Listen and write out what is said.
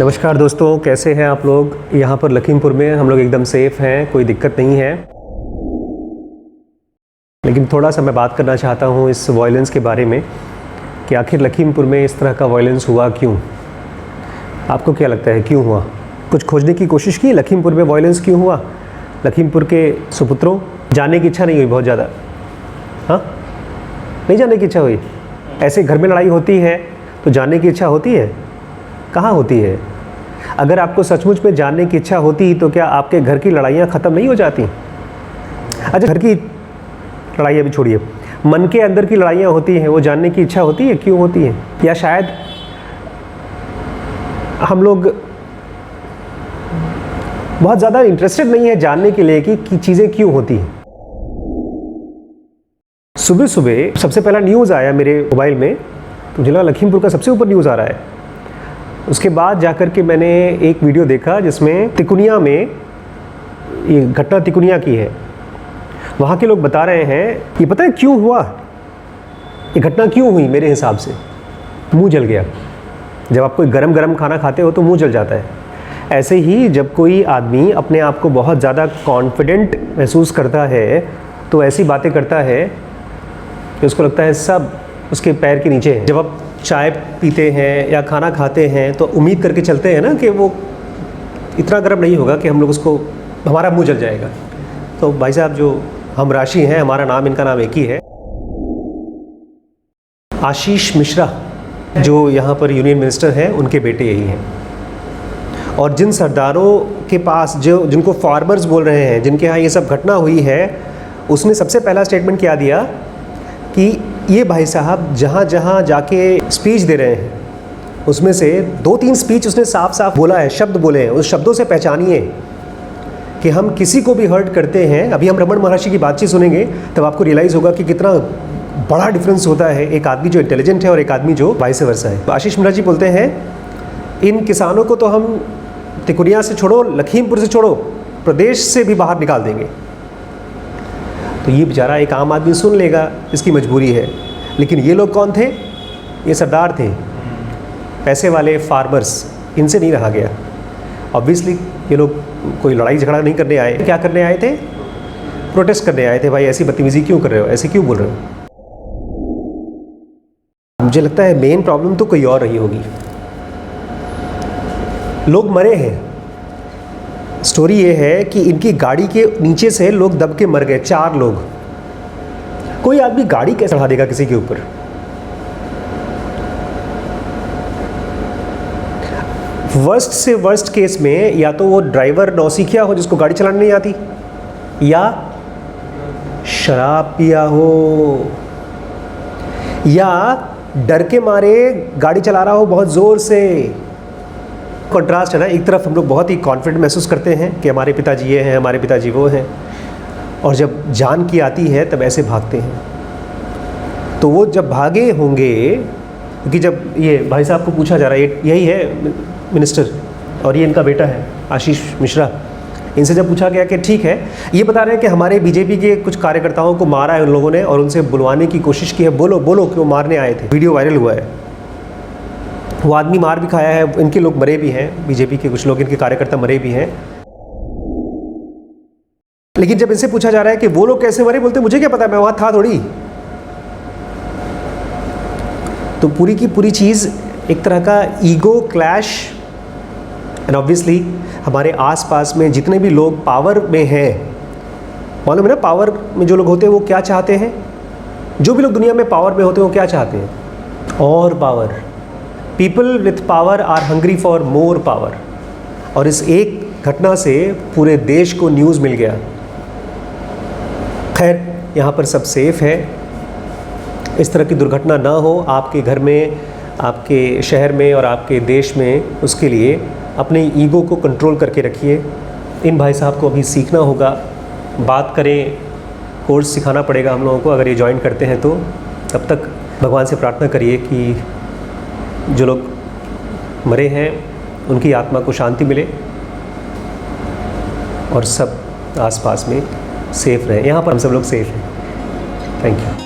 नमस्कार दोस्तों, कैसे हैं आप लोग। यहाँ पर लखीमपुर में हम लोग एकदम सेफ़ हैं, कोई दिक्कत नहीं है। लेकिन थोड़ा सा मैं बात करना चाहता हूँ इस वायलेंस के बारे में कि आखिर लखीमपुर में इस तरह का वायलेंस हुआ क्यों। आपको क्या लगता है क्यों हुआ? कुछ खोजने की कोशिश की लखीमपुर में वायलेंस क्यों हुआ? लखीमपुर के सुपुत्रों जानने की इच्छा नहीं हुई बहुत ज़्यादा? हाँ, नहीं जानने की इच्छा हुई। ऐसे घर में लड़ाई होती है तो जानने की इच्छा होती है? कहाँ होती है? अगर आपको सचमुच में जानने की इच्छा होती तो क्या आपके घर की लड़ाइयाँ ख़त्म नहीं हो जाती? अच्छा, घर की लड़ाइयाँ भी छोड़िए, मन के अंदर की लड़ाइयाँ होती हैं, वो जानने की इच्छा होती है, क्यों होती है? या शायद हम लोग बहुत ज़्यादा इंटरेस्टेड नहीं है जानने के लिए कि चीज़ें क्यों होती हैं। सुबह सुबह सबसे पहला न्यूज़ आया मेरे मोबाइल में, तो मुझे लगा लखीमपुर का सबसे ऊपर न्यूज़ आ रहा है। उसके बाद जाकर के मैंने एक वीडियो देखा जिसमें तिकुनिया में, ये घटना तिकुनिया की है, वहाँ के लोग बता रहे हैं ये पता है क्यों हुआ, ये घटना क्यों हुई। मेरे हिसाब से मुंह जल गया। जब आप कोई गरम गरम खाना खाते हो तो मुंह जल जाता है। ऐसे ही जब कोई आदमी अपने आप को बहुत ज़्यादा कॉन्फिडेंट महसूस करता है तो ऐसी बातें करता है कि उसको लगता है सब उसके पैर के नीचे है। जब आप चाय पीते हैं या खाना खाते हैं तो उम्मीद करके चलते हैं ना कि वो इतना गर्म नहीं होगा कि हम लोग उसको, हमारा मुंह जल जाएगा। तो भाई साहब जो हम राशि हैं, हमारा नाम, इनका नाम एक ही है, आशीष मिश्रा, जो यहाँ पर यूनियन मिनिस्टर हैं, उनके बेटे यही हैं। और जिन सरदारों के पास जो जिनको फार्मर्स बोल रहे हैं, जिनके यहाँ ये सब घटना हुई है, उसने सबसे पहला स्टेटमेंट क्या दिया कि ये भाई साहब जहाँ जहाँ जाके स्पीच दे रहे हैं उसमें से 2-3 स्पीच उसने साफ साफ बोला है, शब्द बोले हैं, उस शब्दों से पहचानिए कि हम किसी को भी हर्ट करते हैं। अभी हम रमन महर्षि की बातचीत सुनेंगे तब आपको रियलाइज़ होगा कि कितना बड़ा डिफरेंस होता है एक आदमी जो इंटेलिजेंट है और एक आदमी जो वाइस वर्सा है। तो आशीष मिश्रा जी बोलते हैं इन किसानों को तो हम तिकुनिया से छोड़ो, लखीमपुर से छोड़ो, प्रदेश से भी बाहर निकाल देंगे। तो ये बेचारा एक आम आदमी सुन लेगा, इसकी मजबूरी है। लेकिन ये लोग कौन थे? ये सरदार थे, पैसे वाले फार्मर्स, इनसे नहीं रहा गया। ऑब्वियसली ये लोग कोई लड़ाई झगड़ा नहीं करने आए। क्या करने आए थे? प्रोटेस्ट करने आए थे। भाई ऐसी बदतमीजी क्यों कर रहे हो, ऐसे क्यों बोल रहे हो? मुझे लगता है मेन प्रॉब्लम तो कोई और रही होगी। लोग मरे हैं। स्टोरी ये है कि इनकी गाड़ी के नीचे से लोग दब के मर गए, 4 लोग। कोई आदमी गाड़ी कैसे चढ़ा देगा किसी के ऊपर? वर्स्ट से वर्स्ट केस में या तो वो ड्राइवर नौसिखिया हो जिसको गाड़ी चलानी नहीं आती, या शराब पिया हो, या डर के मारे गाड़ी चला रहा हो बहुत ज़ोर से। कंट्रास्ट है ना, एक तरफ हम लोग बहुत ही कॉन्फिडेंट महसूस करते हैं कि हमारे पिताजी ये हैं, हमारे पिताजी वो हैं, और जब जान की आती है तब ऐसे भागते हैं। तो वो जब भागे होंगे, क्योंकि जब ये भाई साहब को पूछा जा रहा है, यही है मिनिस्टर और ये इनका बेटा है आशीष मिश्रा, इनसे जब पूछा गया कि ठीक है, ये बता रहे हैं कि हमारे बीजेपी के कुछ कार्यकर्ताओं को मारा है उन लोगों ने और उनसे बुलवाने की कोशिश की है, बोलो बोलो क्यों मारने आए थे। वीडियो वायरल हुआ है, वो आदमी मार भी खाया है, इनके लोग मरे भी हैं, बीजेपी के कुछ लोग, इनके कार्यकर्ता मरे भी हैं। लेकिन जब इनसे पूछा जा रहा है कि वो लोग कैसे मरे, बोलते मुझे क्या पता, मैं वहां था थोड़ी। तो पूरी की पूरी चीज़ एक तरह का ईगो क्लैश। एंड ऑब्वियसली हमारे आसपास में जितने भी लोग पावर में हैं, मालूम है ना, पावर में जो लोग होते हैं वो क्या चाहते हैं? जो भी लोग दुनिया में पावर में होते हैं वो क्या चाहते हैं? और power. People with power are hungry for more power. और इस एक घटना से पूरे देश को न्यूज़ मिल गया। खैर, यहाँ पर सब सेफ़ है, इस तरह की दुर्घटना ना हो आपके घर में, आपके शहर में और आपके देश में। उसके लिए अपने ईगो को कंट्रोल करके रखिए। इन भाई साहब को अभी सीखना होगा, बात करें, कोर्स सिखाना पड़ेगा हम लोगों को अगर ये ज्वाइन करते हैं तो। तब तक भगवान से प्रार्थना करिए कि जो लोग मरे हैं उनकी आत्मा को शांति मिले और सब आसपास में सेफ़ रहें। यहाँ पर हम सब लोग सेफ़ हैं। Thank you.